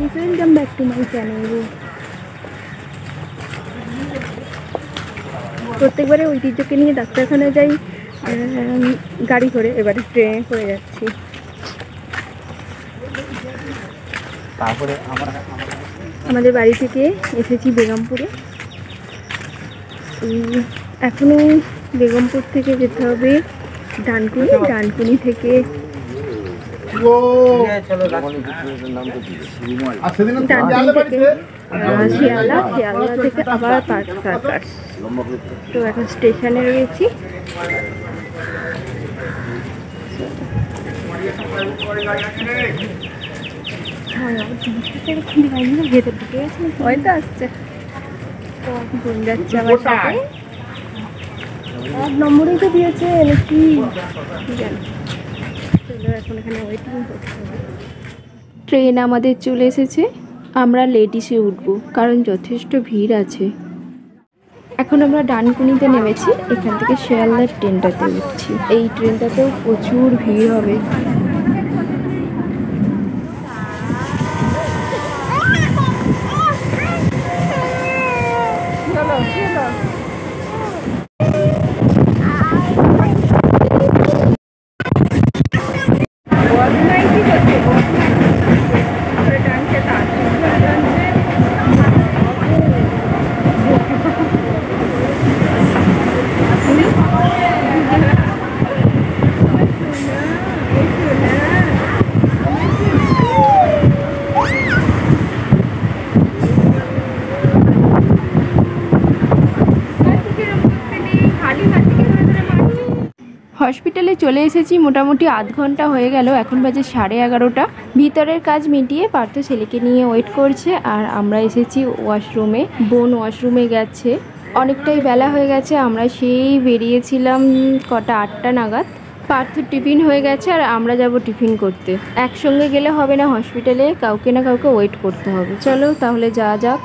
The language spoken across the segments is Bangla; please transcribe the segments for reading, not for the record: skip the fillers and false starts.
Guys, welcome back to my channel. প্রত্যেকবারে ঐতিহ্যকে নিয়ে ডাক্তারখানায় যাই গাড়ি করে, এবারে ট্রেনে করে যাচ্ছি। তারপরে আমাদের বাড়ি থেকে এসেছি বেগমপুরে। এখনো বেগমপুর থেকে যেতে হবে ডানকুনি, ডানকুনি থেকে শিয়ালদা, শিয়ালদা থেকে আবার পার্ক সার্কাস। তো এখন স্টেশনে রয়েছি। ভেতর ঢুকে গেছে, হয়তো আসছে। তো বোন যাচ্ছে আমার সাথে। 1 নম্বরেই তো দিয়েছে নাকি জানি। চলো এখন এখানে ওয়েটিং করতে হবে। ট্রেন আমাদের চলে এসেছে। আমরা লেডিসে উঠবো কারণ যথেষ্ট ভিড় আছে। এখন আমরা ডানকুনিতে নেমেছি, এখান থেকে শিয়ালদার ট্রেনটাতে উঠছি। এই ট্রেনটাতেও প্রচুর ভিড় হবে। হসপিটালে চলে এসেছি, মোটামুটি আধ ঘন্টা হয়ে গেল। এখন বাজে 11:30। ভিতরের কাজ মিটিয়ে পার্থ ছেলেকে নিয়ে ওয়েট করছে, আর আমরা এসেছি ওয়াশরুমে। বোন ওয়াশরুমে গেছে। অনেকটাই বেলা হয়ে গেছে, আমরা সেই বেরিয়েছিলাম কটা 8টা নাগাদ। পার্থ টিফিন হয়ে গেছে আর আমরা যাব টিফিন করতে। একসঙ্গে গেলে হবে না, হসপিটালে কাউকে না কাউকে ওয়েট করতে হবে। চলো তাহলে যাওয়া যাক।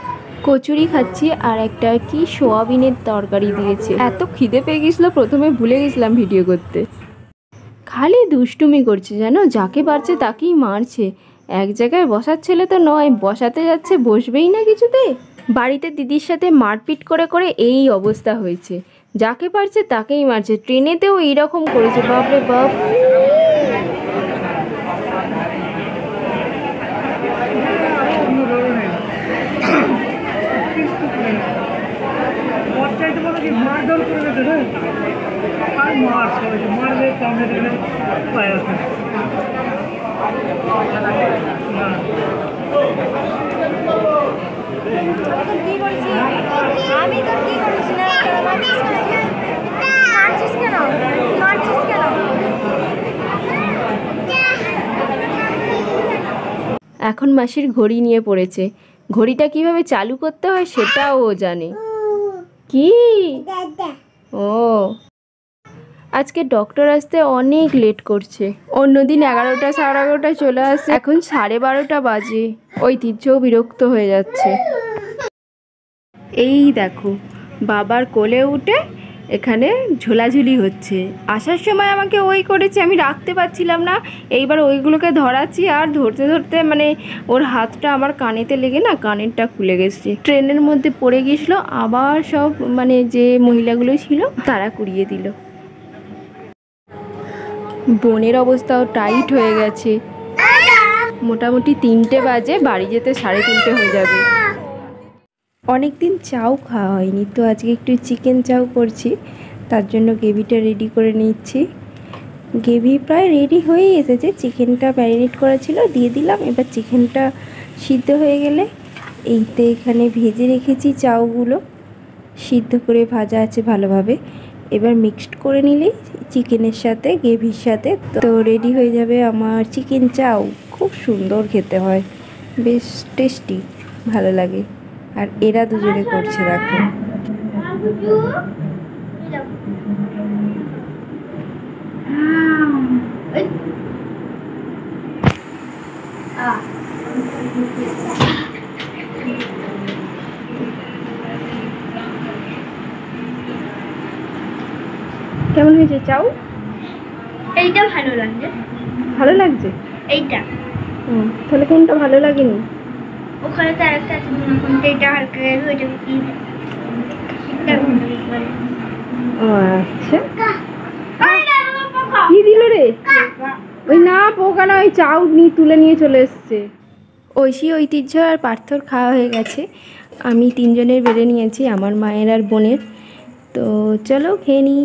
কচুরি খাচ্ছি আর একটা কি সোয়াবিনের তরকারি দিয়েছে। এত খিদে পেয়ে গেছিলো, প্রথমে ভুলে গেছিলাম ভিডিও করতে। খালি দুষ্টুমি করছে জানো, যাকে পারছে তাকেই মারছে। এক জায়গায় বসার ছেলে তো নয়, বসাতে যাচ্ছে বসবেই না কিছুতে। বাড়িতে দিদির সাথে মারপিট করে করে এই অবস্থা হয়েছে। যাকে পারছে তাকেই মারছে। ট্রেনেতেও এইরকম করেছে, বাপরে বাপ। এখন মাসির ঘড়ি নিয়ে পড়েছে। ঘড়িটা কিভাবে চালু করতে হয় সেটাও ও জানে। কি ও আজকে ডক্টর আসতে অনেক লেট করছে। অন্যদিন 11টা 11:30 চলে আসে, এখন 12:30 বাজে। ঐতিহ্যও বিরক্ত হয়ে যাচ্ছে। এই দেখো, বাবার কোলে উঠে এখানে ঝোলাঝুলি হচ্ছে। আসার সময় আমাকে ওই করেছে, আমি রাখতে পারছিলাম না। এইবার ওইগুলোকে ধরাচ্ছি, আর ধরতে ধরতে মানে ওর হাতটা আমার কানেতে লেগে না কানেরটা খুলে গেছে। ট্রেনের মধ্যে পড়ে গিয়েছিলো, আবার সব মানে যে মহিলাগুলো ছিল তারা কুড়িয়ে দিল। বোনের অবস্থাও টাইট হয়ে গেছে। মোটামুটি 3টে বাজে, বাড়ি যেতে 3:30 হয়ে যাবে। অনেক দিন চাউ খাওয়া হয়নি, তো আজকে একটু চিকেন চাউ করছি। তার জন্য গ্রেভিটা রেডি করে নিচ্ছি। গ্রেভি প্রায় রেডি হয়েই এসেছে। চিকেনটা ম্যারিনেট করা ছিল, দিয়ে দিলাম। এবার চিকেনটা সিদ্ধ হয়ে গেলে এইতে এখানে ভেজে রেখেছি চাউগুলো, সিদ্ধ করে ভাজা আছে ভালোভাবে। এবার মিক্সড করে নিলেই চিকেনের সাথে গ্রেভির সাথে তো রেডি হয়ে যাবে আমার চিকেন চাউ। খুব সুন্দর খেতে হয়, বেশ টেস্টি, ভালো লাগে। আর এরা দুজনে করছে দেখো। কেমন হয়েছে চাউ? এইটা ভালো লাগছে। ভালো লাগছে এইটা। তাহলে কোনটা ভালো লাগেনি? ওখানে তো আরেকটা আছে কোনটা, এটা হালকা গেছে, ওইটা বেশি এটা কোনটা বেশি ভালো। ও আচ্ছা, কি দিল রে? ওই না পোকা না, ওই চাউ তুলে নিয়ে চলে এসছে। ঐশী, ঐতিহ্য আর পার্থর খাওয়া হয়ে গেছে। আমি 3 জনের বেড়ে নিয়েছি, আমার মায়ের আর বোনের। তো চলো খেয়ে নিই।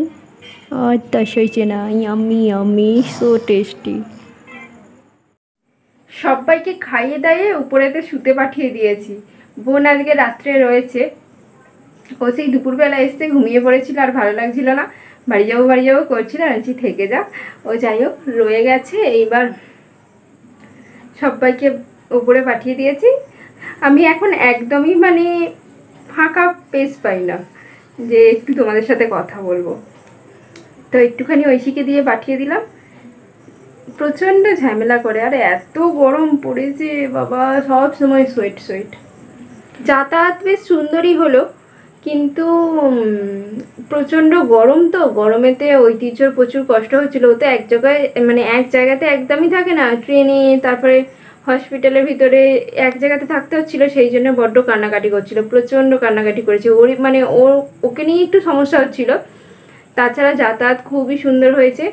আর তাস হয়েছে না, ইয়াম্মি ইয়াম্মি, সো টেস্টি। সবাইকে খাইয়ে দাইয়ে উপরেতে শুতে পাঠিয়ে দিয়েছি। বোন আজকে রাত্রে রয়েছে, ও সেই দুপুরবেলা এসে ঘুমিয়ে পড়েছিল, আর ভালো লাগছিল না, বাড়ি যাবো করছিল, আনছি থেকে যা। ও যাই হোক রয়ে গেছে। এইবার সবাইকে উপরে পাঠিয়ে দিয়েছি। আমি এখন একদমই মানে ফাঁকা পেস পাই না যে একটু তোমাদের সাথে কথা বলবো। তো একটুখানি ঐশীকে দিয়ে পাঠিয়ে দিলাম। প্রচণ্ড ঝামেলা করে, আর এত গরম পড়েছে বাবা, সব সময় সোয়েট। যাতায়াত বেশ সুন্দরই হলো, কিন্তু প্রচণ্ড গরম। তো গরমেতে ঐতিহ্যর প্রচুর কষ্ট হচ্ছিল। ও তো এক জায়গাতে একদমই থাকে না, ট্রেনে, তারপরে হসপিটালের ভিতরে এক জায়গাতে থাকতে হচ্ছিল, সেই জন্য বড্ড কান্নাকাটি করছিল, প্রচণ্ড কান্নাকাটি করেছে। ওকে নিয়ে একটু সমস্যা হচ্ছিল। তাছাড়া যাতায়াত খুবই সুন্দর হয়েছে।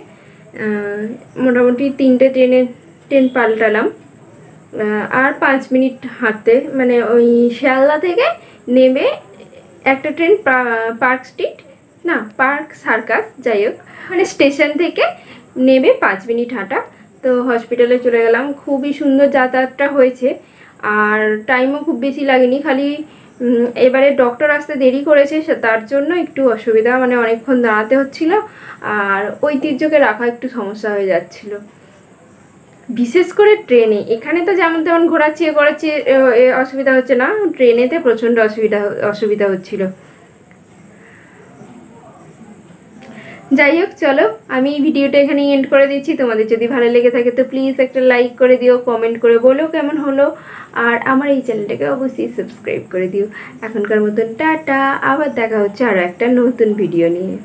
মোটামুটি 3টে ট্রেন পাল্টালাম, আর 5 মিনিট হাঁটতে, মানে ওই শিয়ালদা থেকে নেমে একটা ট্রেন পার্ক সার্কাস, যাই হোক, মানে স্টেশন থেকে নেমে 5 মিনিট হাঁটা। তো হসপিটালে চলে গেলাম। খুবই সুন্দর যাতায়াতটা হয়েছে, আর টাইমও খুব বেশি লাগেনি। খালি এবারে ডক্টর আসতে দেরি করেছে, তার জন্য একটু অসুবিধা, মানে অনেকক্ষণ দাঁড়াতে হচ্ছিল, আর ঐতিহ্যকে রাখা একটু সমস্যা হয়ে যাচ্ছিল, বিশেষ করে ট্রেনে। এখানে তো যেমন তেমন ঘোরাচ্ছি অসুবিধা হচ্ছে না, ট্রেনেতে প্রচণ্ড অসুবিধা হচ্ছিল। যাই হোক, চলো আমি ভিডিওটা এখানে এন্ড করে দিচ্ছি। তোমাদের যদি ভালো লেগে থাকে তো প্লিজ একটা লাইক করে দিও, কমেন্ট করে বলো কেমন হলো, আর আমার এই চ্যানেলটাকে অবশ্যই সাবস্ক্রাইব করে দিও। এখনকার মতন টাটা, আবার দেখা হচ্ছে আরও একটা নতুন ভিডিও নিয়ে।